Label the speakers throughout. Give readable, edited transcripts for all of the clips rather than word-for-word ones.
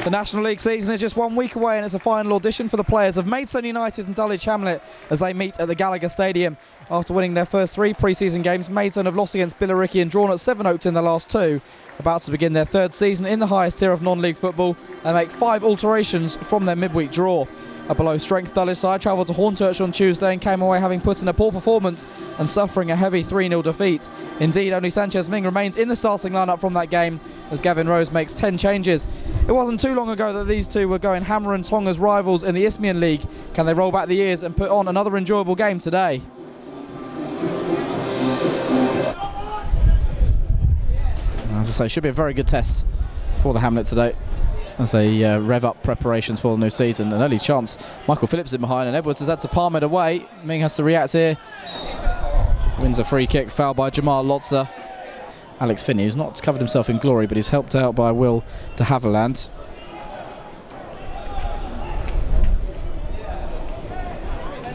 Speaker 1: The National League season is just 1 week away, and it's a final audition for the players of Maidstone United and Dulwich Hamlet as they meet at the Gallagher Stadium. After winning their first 3 pre-season games, Maidstone have lost against Bale and drawn at Sevenoaks in the last 2. About to begin their 3rd season in the highest tier of non-league football and make 5 alterations from their midweek draw. A below-strength Dulwich side travelled to Hornchurch on Tuesday and came away having put in a poor performance and suffering a heavy 3-0 defeat. Indeed, only Sanchez Ming remains in the starting lineup from that game as Gavin Rose makes 10 changes. It wasn't too long ago that these two were going hammer and tong as rivals in the Isthmian League. Can they roll back the years and put on another enjoyable game today? As I say, should be a very good test for the Hamlet today as they rev up preparations for the new season. An early chance. Michael Phillips in behind and Edwards has had to palm it away. Ming has to react here. Wins a free kick, foul by Jamal Watts. Alex Finney, who's not covered himself in glory, but he's helped out by Will de Havilland.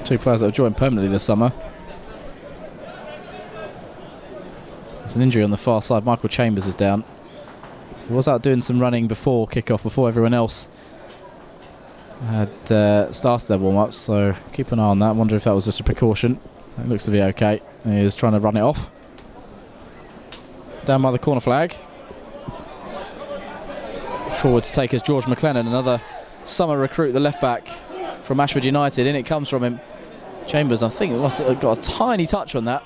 Speaker 1: Two players that have joined permanently this summer. There's an injury on the far side. Michael Chambers is down. He was out doing some running before kick-off, before everyone else had started their warm-ups, so keep an eye on that. I wonder if that was just a precaution. It looks to be okay. He's trying to run it off. Down by the corner flag. Forward to take is George McLennan, another summer recruit, the left-back from Ashford United. In it comes from him. Chambers, I think, must have got a tiny touch on that.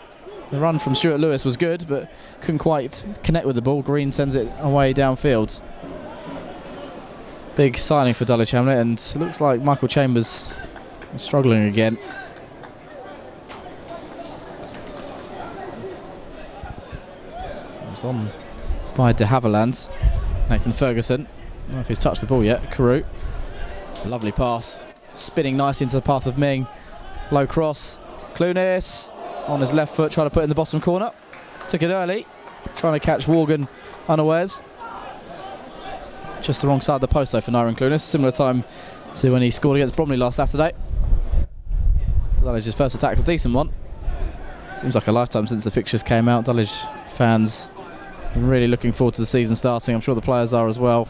Speaker 1: The run from Stuart Lewis was good, but couldn't quite connect with the ball. Green sends it away downfield. Big signing for Dulwich Hamlet, and it looks like Michael Chambers is struggling again. It's on by de Havilland. Nathan Ferguson. I don't know if he's touched the ball yet. Carew. Lovely pass. Spinning nicely into the path of Ming. Low cross. Clunis on his left foot, trying to put it in the bottom corner. Took it early, trying to catch Morgan unawares. Just the wrong side of the post though for Nyron Clunis. Similar time to when he scored against Bromley last Saturday. Dulwich's first attack's a decent one. Seems like a lifetime since the fixtures came out. Dulwich fans are really looking forward to the season starting. I'm sure the players are as well.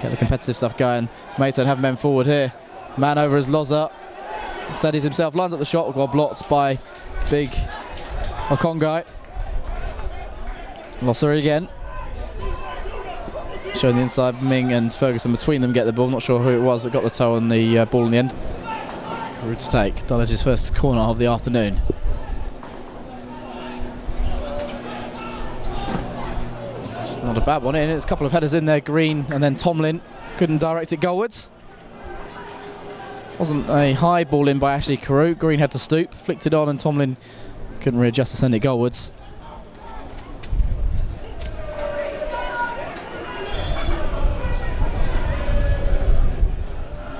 Speaker 1: Get the competitive stuff going. Maidstone have men forward here. Man over is Loza. Steadies himself, lines up the shot, got blocked by big Okongai. Losser again. Showing the inside, Ming and Ferguson between them get the ball. Not sure who it was that got the toe on the ball in the end. Carew to take Dulwich's first corner of the afternoon. It's not a bad one in. It's a couple of headers in there, Green and then Tomlin couldn't direct it goalwards. Wasn't a high ball in by Ashley Carew. Green had to stoop, flicked it on, and Tomlin couldn't readjust to send it goalwards.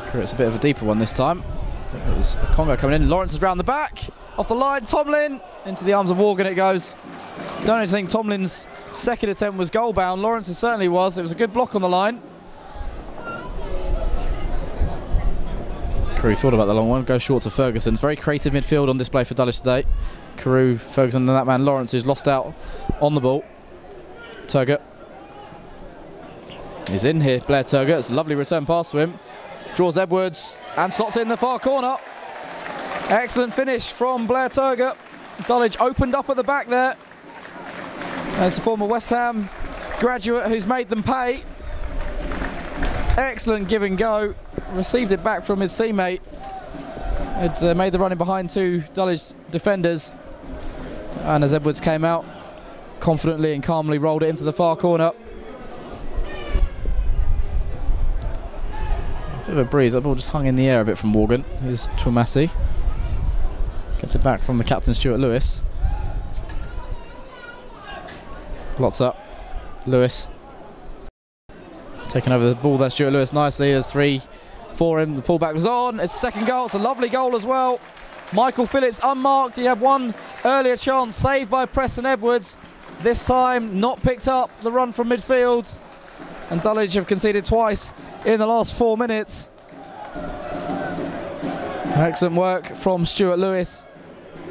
Speaker 1: Carew, it's a bit of a deeper one this time. I think it was Congo coming in. Lawrence is round the back, off the line. Tomlin into the arms of Morgan it goes. Don't even think Tomlin's second attempt was goal bound. Lawrence's certainly was. It was a good block on the line. Carew thought about the long one, goes short to Ferguson. Very creative midfield on display for Dulwich today. Carew, Ferguson and that man Lawrence who's lost out on the ball. Turgott is in here, Blair Turgott. It's a lovely return pass to him. Draws Edwards and slots in the far corner. Excellent finish from Blair Turgott. Dulwich opened up at the back there. There's the former West Ham graduate who's made them pay. Excellent give and go. Received it back from his teammate. It made the run in behind 2 Dulwich defenders, and as Edwards came out, confidently and calmly rolled it into the far corner. Bit of a breeze. That ball just hung in the air a bit from Morgan. Here's Twomasi. Gets it back from the captain Stuart Lewis. Lots up. Lewis taking over the ball there. Stuart Lewis nicely. There's 3 for him. The pullback was on. It's a second goal. It's a lovely goal as well. Michael Phillips unmarked. He had one earlier chance saved by Preston Edwards. This time not picked up the run from midfield. And Dulwich have conceded twice in the last 4 minutes. Excellent work from Stuart Lewis.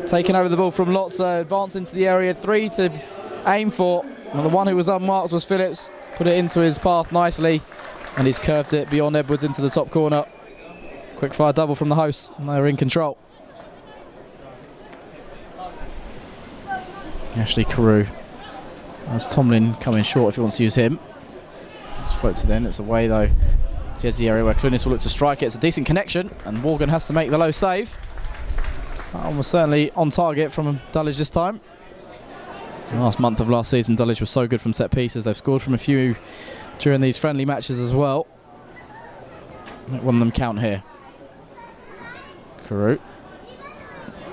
Speaker 1: Taking over the ball from Lotzer. Advance into the area. 3 to aim for. Well, the one who was unmarked was Phillips. Put it into his path nicely. and he's curved it beyond Edwards into the top corner. Quick fire double from the hosts, and they're in control. Ashley Carew. As Tomlin coming short if he wants to use him. Just floats it in. It's away though. Here's the area where Clunis will look to strike it. It's a decent connection, and Morgan has to make the low save. That one was certainly on target from Dulwich this time. The last month of last season, Dulwich was so good from set pieces. They've scored from a few during these friendly matches as well. One of them count here. Carew.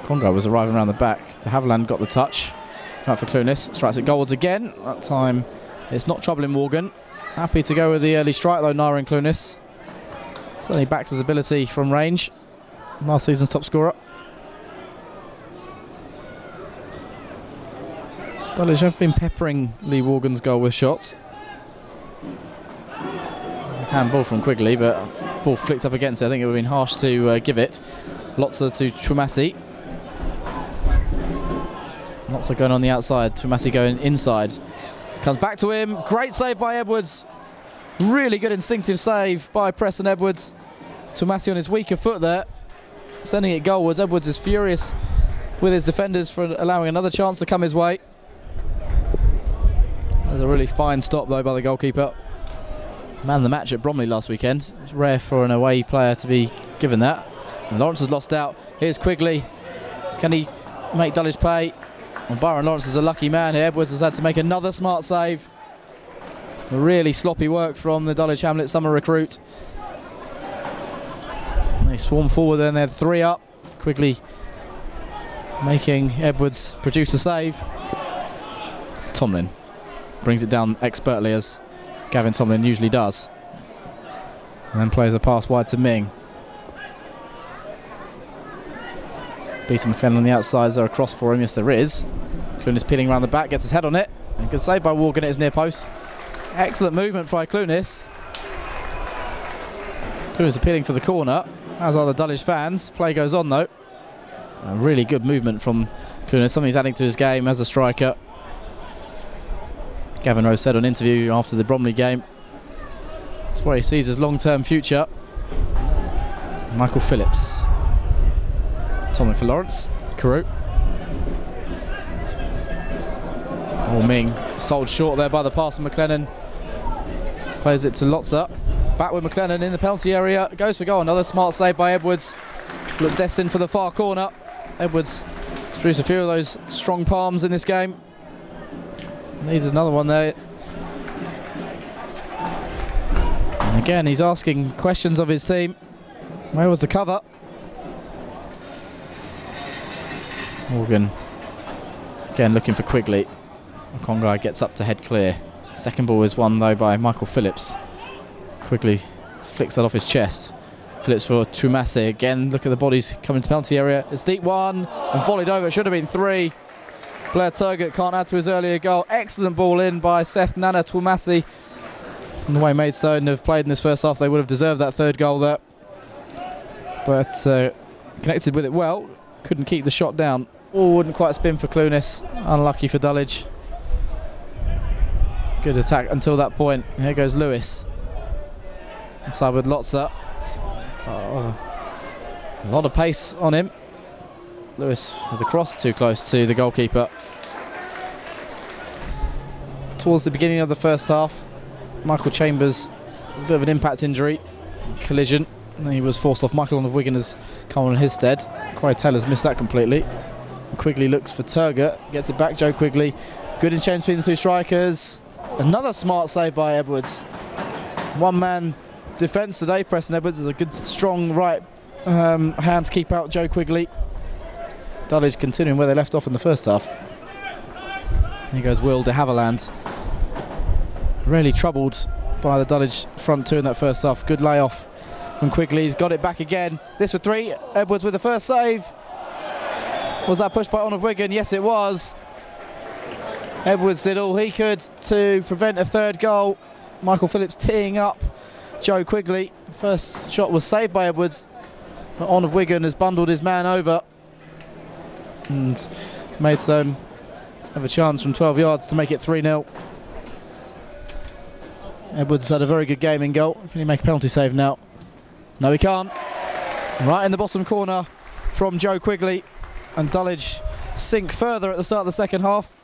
Speaker 1: Congo was arriving around the back. De Havilland got the touch. It's out for Clunis. Strikes at goalwards again. That time it's not troubling Morgan. Happy to go with the early strike though, Nara and Clunis. Certainly backs his ability from range. Last season's top scorer. Dulwich have been peppering Lee Morgan's goal with shots. Handball from Quigley, but ball flicked up against it. I think it would have been harsh to give it. Lotzer to Twumasi. Lotzer going on the outside, Twumasi going inside. Comes back to him, great save by Edwards. Really good instinctive save by Preston Edwards. Twumasi on his weaker foot there, sending it goalwards. Edwards is furious with his defenders for allowing another chance to come his way. There's a really fine stop though by the goalkeeper. Man of the match at Bromley last weekend. It's rare for an away player to be given that. And Lawrence has lost out. Here's Quigley. Can he make Dulwich pay? Well, Byron Lawrence is a lucky man here. Edwards has had to make another smart save. Really sloppy work from the Dulwich Hamlet summer recruit. They swarm forward and they're 3 up. Quigley making Edwards produce a save. Tomlin brings it down expertly, as Gavin Tomlin usually does. And then plays a pass wide to Ming. Peter McLennan on the outside. Is there a cross for him? Yes, there is. Clunis peeling around the back, gets his head on it. And good save by Morgan at his near post. Excellent movement by Clunis. Clunis appealing for the corner, as are the Dulwich fans. Play goes on though. A really good movement from Clunis, something he's adding to his game as a striker. Gavin Rose said on interview after the Bromley game, that's where he sees his long-term future. Michael Phillips. Tomlin for Lawrence. Carew. Oh, Ming sold short there by the pass from McLennan. Plays it to Lotzer. Back with McLennan in the penalty area. Goes for goal. Another smart save by Edwards. Look destined for the far corner. Edwards has produced a few of those strong palms in this game. Needs another one there. And again, he's asking questions of his team. Where was the cover? Morgan again looking for Quigley. Congai gets up to head clear. Second ball is won though by Michael Phillips. Quigley flicks that off his chest. Phillips for Twumasi again. Look at the bodies coming to penalty area. It's deep one and volleyed over. It should have been 3. Blair Turgott can't add to his earlier goal. Excellent ball in by Seth Nana Twumasi. And the way Maidstone have played in this first half, they would have deserved that 3rd goal there. But connected with it well. Couldn't keep the shot down. Oh, wouldn't quite spin for Clunis. Unlucky for Dulwich. Good attack until that point. Here goes Lewis. Inside with Lotzer. A lot of pace on him. Lewis with the cross too close to the goalkeeper. Towards the beginning of the first half, Michael Chambers, a bit of an impact injury, collision. And he was forced off. Michael of Wigan has come on in his stead. Corey Taylor's missed that completely. And Quigley looks for Turgott, gets it back. Joe Quigley. Good exchange between the 2 strikers. Another smart save by Edwards. One-man defence today. Preston Edwards is a good, strong right hand to keep out Joe Quigley. Dulwich continuing where they left off in the first half. Here goes Will de Havilland. Really troubled by the Dulwich front 2 in that first half. Good layoff from Quigley. He's got it back again. This for 3. Edwards with the first save. Was that pushed by On of Wigan? Yes, it was. Edwards did all he could to prevent a 3rd goal. Michael Phillips teeing up Joe Quigley. The first shot was saved by Edwards, but On of Wigan has bundled his man over. And Maidstone have a chance from 12 yards to make it 3-0. Edwards had a very good game in goal. Can he make a penalty save now? No, he can't. Right in the bottom corner from Joe Quigley, and Dulwich sink further at the start of the second half.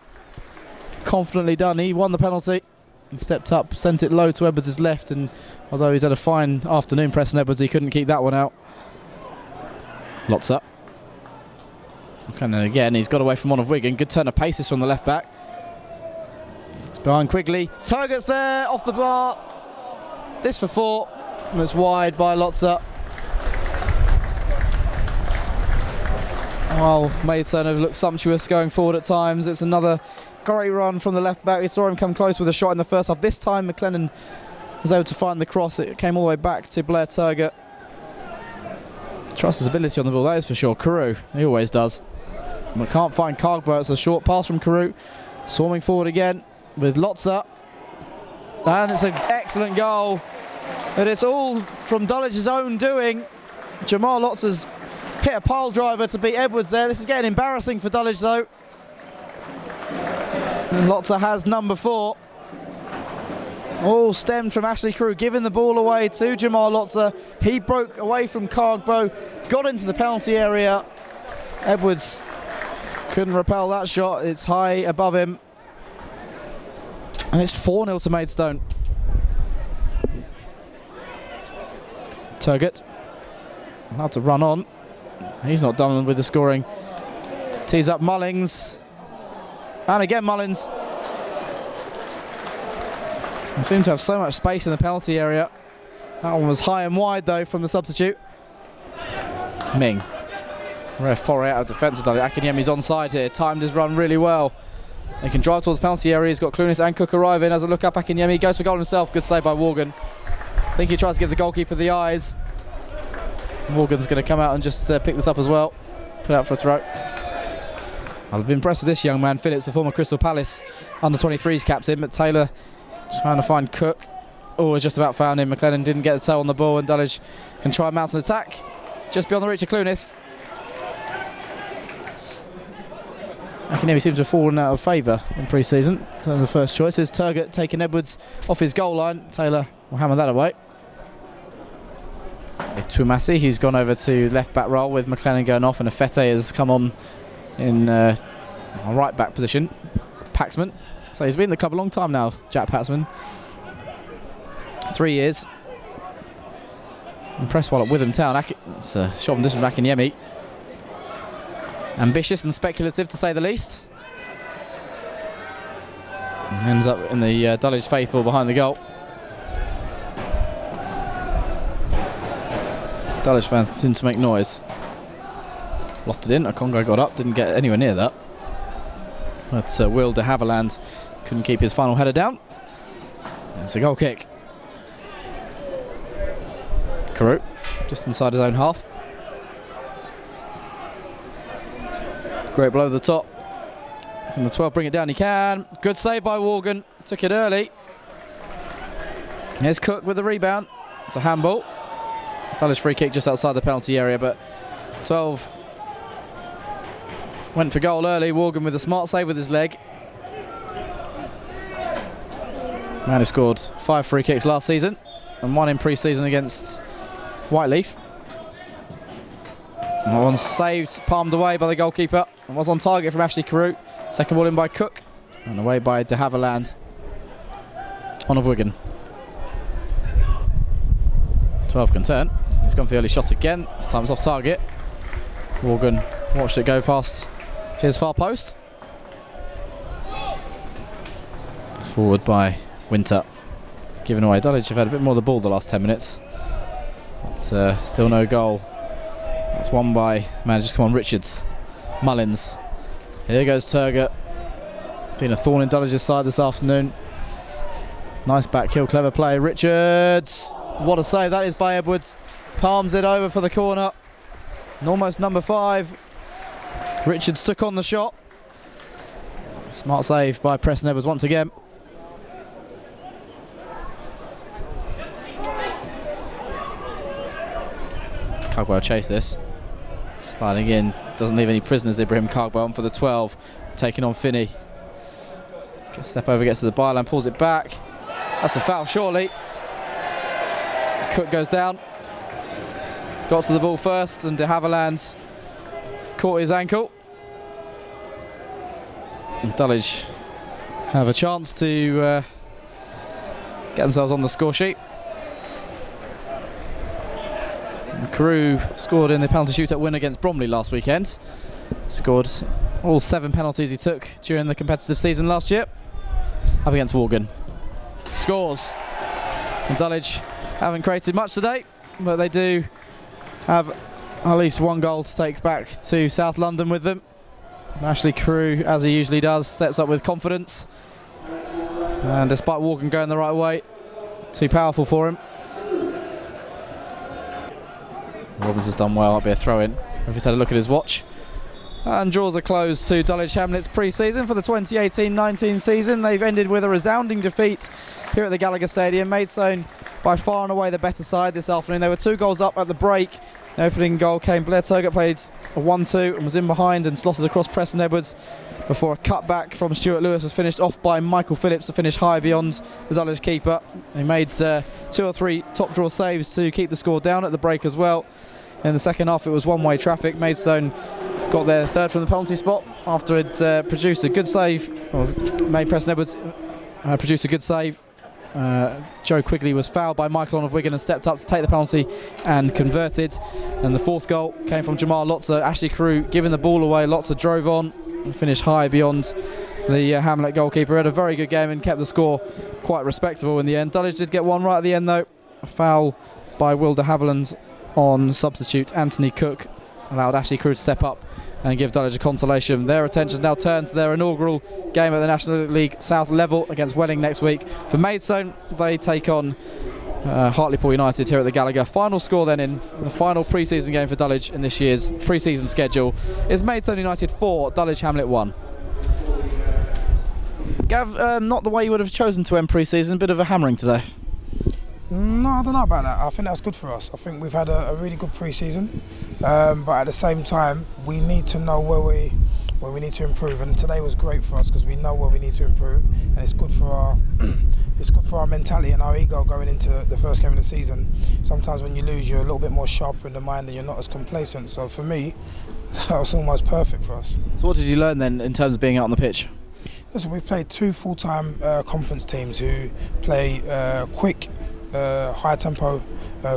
Speaker 1: Confidently done. He won the penalty and stepped up, sent it low to Edwards' left, and although he's had a fine afternoon pressing Edwards, he couldn't keep that one out. Lots up. And again, he's got away from one of Wigan. Good turn of paces from the left back. It's behind Quigley. Turgot's there, off the bar. This for 4. And it's wide by Lotzer. While Maidstone have looked sumptuous going forward at times, it's another great run from the left back. We saw him come close with a shot in the first half. This time McLennan was able to find the cross. It came all the way back to Blair Turgot. Trusts his ability on the ball, that is for sure. Carew, he always does. But can't find Cargbo. It's a short pass from Carew. Swarming forward again with Lotzer. And it's an excellent goal. But it's all from Dulwich's own doing. Jamal Watts has hit a pile driver to beat Edwards there. This is getting embarrassing for Dulwich though. And Lotzer has number 4. All stemmed from Ashley Carew, giving the ball away to Jamal Lotzer. He broke away from Cargbo, got into the penalty area. Edwards couldn't repel that shot. It's high above him. And it's 4-0 to Maidstone. Turgot allowed to run on. He's not done with the scoring. Tees up Mullings. And again Mullins. They seem to have so much space in the penalty area. That one was high and wide though from the substitute. Ming. Rare foray out of defence. Akinyemi's onside here. Timed his run really well. They can drive towards the penalty area. He's got Clunis and Cook arriving. As a look up, Akinyemi goes for goal himself. Good save by Morgan. I think he tries to give the goalkeeper the eyes. Morgan's going to come out and just pick this up as well. Put out for a throw. I've been impressed with this young man, Phillips, the former Crystal Palace under-23s captain, but Taylor trying to find Cook. Oh, has just about found him. McLennan didn't get the toe on the ball, and Dulwich can try and mount an attack. Just beyond the reach of Clunis. Akinyemi seems to have fallen out of favour in pre-season. So the first choice is Turgot taking Edwards off his goal line. Taylor will hammer that away. Tuamasi, who's gone over to left back role with McLennan going off, and Afete has come on in a right back position. Paxman. So he's been in the club a long time now, Jack Paxman. 3 years. Impressed while at Witham Town. It's a shot from distance from Akinyemi. Ambitious and speculative to say the least. And ends up in the Dulwich faithful behind the goal. Dulwich fans continue to make noise. Lofted in, Okongo got up, didn't get anywhere near that. But Will de Havilland couldn't keep his final header down. It's a goal kick. Carew, just inside his own half. Great blow to the top. Can the 12 bring it down? He can. Good save by Morgan. Took it early. Here's Cook with the rebound. It's a handball. Dulwich free kick just outside the penalty area, but 12 went for goal early. Morgan with a smart save with his leg. Man who scored 5 free kicks last season and 1 in pre-season against Whiteleaf. That one's saved, palmed away by the goalkeeper, and was on target from Ashley Carew. Second ball in by Cook, and away by de Havilland on of Wigan. 12 can turn. He's gone for the early shot again. This time it's off target. Morgan watched it go past his far post. Forward by Winter. Given away. Dulwich have had a bit more of the ball the last 10 minutes. But still no goal. That's won by the man just come on, Richards. Mullins. Here goes Turgot. Been a thorn in Dulwich's side this afternoon. Nice back heel, clever play. Richards. What a save that is by Edwards. Palms it over for the corner. And almost number 5. Richards took on the shot. Smart save by Preston Edwards once again. Cargwell chase this. Sliding in. Doesn't leave any prisoners. Ibrahim Cargwell on for the 12. Taking on Finney. Step over, gets to the byline, pulls it back. That's a foul, surely. Cook goes down. Got to the ball first, and de Havilland caught his ankle. And Dulwich have a chance to get themselves on the score sheet. And Carew scored in the penalty shootout win against Bromley last weekend. Scored all 7 penalties he took during the competitive season last year. Up against Worgan. Scores. And Dulwich haven't created much today, but they do have at least 1 goal to take back to South London with them. Ashley Carew, as he usually does, steps up with confidence. And despite Worgan going the right way, too powerful for him. Robbins has done well, that'll be a throw-in. If he's had a look at his watch. And draws a close to Dulwich Hamlet's pre-season for the 2018-19 season. They've ended with a resounding defeat here at the Gallagher Stadium. Maidstone by far and away the better side this afternoon. They were 2 goals up at the break. The opening goal came. Blair Turgott played a 1-2 and was in behind and slotted across Preston Edwards before a cutback from Stuart Lewis was finished off by Michael Phillips to finish high beyond the Dulwich keeper. They made 2 or 3 top draw saves to keep the score down at the break as well. In the second half it was one-way traffic. Maidstone got their 3rd from the penalty spot after it produced a good save, or made Preston Edwards produce a good save. Joe Quigley was fouled by Michael on of Wigan and stepped up to take the penalty and converted. And the 4th goal came from Jamal Watts. Ashley Carew giving the ball away. Watts drove on and finished high beyond the Hamlet goalkeeper. Had a very good game and kept the score quite respectable in the end. Dulwich did get one right at the end though. A foul by Will de Havilland on substitute Anthony Cook allowed Ashley Carew to step up and give Dulwich a consolation. Their attention now turned to their inaugural game at the National League South level against Welling next week. For Maidstone, they take on Hartlepool United here at the Gallagher. Final score then in the final pre-season game for Dulwich in this year's pre-season schedule is Maidstone United 4, Dulwich Hamlet 1. Gav, not the way you would have chosen to end pre-season, bit of a hammering today.
Speaker 2: No, I don't know about that. I think that's good for us. I think we've had a really good pre-season, but at the same time, we need to know where we need to improve. And today was great for us because we know where we need to improve, and it's good for our mentality and our ego going into the first game of the season. Sometimes when you lose, you're a little bit more sharper in the mind and you're not as complacent. So for me, that was almost perfect for us.
Speaker 1: So what did you learn then in terms of being out on the pitch?
Speaker 2: Listen, we've played 2 full-time conference teams who play quick, high-tempo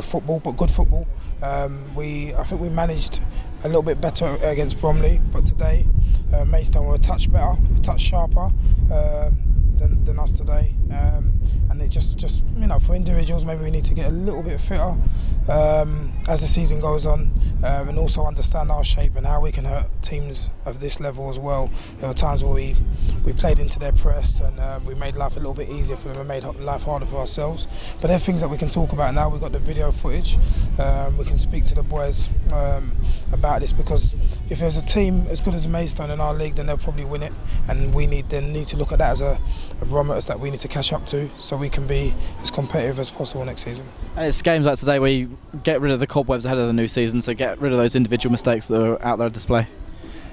Speaker 2: football, but good football. I think we managed a little bit better against Bromley, but today Maidstone were a touch better, a touch sharper than us today. And it just you know, for individuals, maybe we need to get a little bit fitter as the season goes on, and also understand our shape and how we can hurt teams of this level as well. There were times where we played into their press and we made life a little bit easier for them and made life harder for ourselves. But there are things that we can talk about now. We've got the video footage. We can speak to the boys about this, because if there's a team as good as Maidstone in our league, then they'll probably win it, and we need to look at that as a barometer that we need to catch up to, so we can be as competitive as possible next season. And
Speaker 1: it's games like today where you get rid of the cobwebs ahead of the new season, so get rid of those individual mistakes that are out there on display.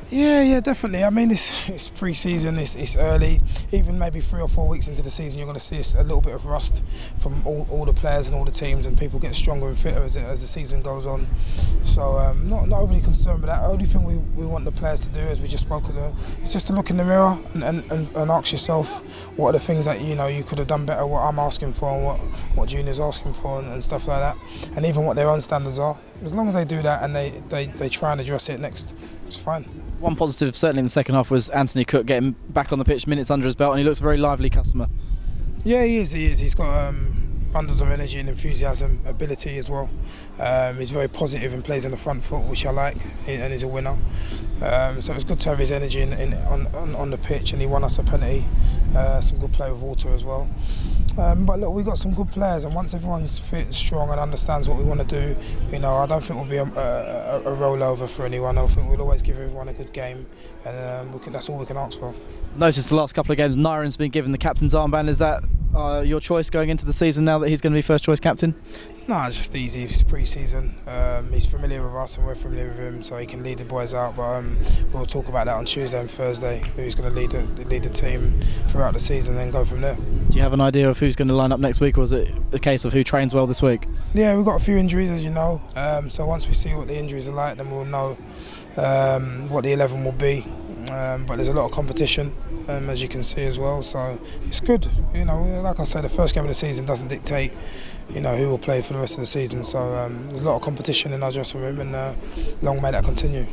Speaker 2: Yeah, definitely. I mean, it's pre-season, it's early. Even maybe 3 or 4 weeks into the season, you're going to see a little bit of rust from all the players and all the teams, and people get stronger and fitter as the season goes on. So not overly concerned with that. The only thing we want the players to do, as we just spoke about, is just to look in the mirror and ask yourself, what are the things that you could have done better, what I'm asking for and what Junior's asking for and stuff like that, and even what their own standards are. As long as they do that and they try and address it next, it's fine.
Speaker 1: One positive certainly in the second half was Anthony Cook getting back on the pitch, minutes under his belt, and he looks a very lively customer. Yeah,
Speaker 2: he is. He's got bundles of energy and enthusiasm, ability as well. He's very positive and plays on the front foot, which I like, and he's a winner. So it's good to have his energy on the pitch, and he won us a penalty. Some good play with Walter as well. But look, we've got some good players, and once everyone's fit, strong and understands what we want to do, I don't think we'll be a rollover for anyone. I think we'll always give everyone a good game, and that's all we can ask for.
Speaker 1: Noticed the last couple of games, Nyron's been given the captain's armband. Is that your choice going into the season now that he's going to be first choice captain?
Speaker 2: No, it's just easy. It's pre-season. He's familiar with us and we're familiar with him, so he can lead the boys out. But we'll talk about that on Tuesday and Thursday. Who's going to lead the team throughout the season, and then go from there.
Speaker 1: Do you have an idea of who's going to line up next week, or is it a case of who trains well this week?
Speaker 2: Yeah, we've got a few injuries, as you know. So once we see what the injuries are like, then we'll know what the 11 will be. But there's a lot of competition, as you can see as well. So it's good. You know, like I said, the first game of the season doesn't dictate, you know, who will play for the rest of the season. So there's a lot of competition in our dressing room, and long may that continue.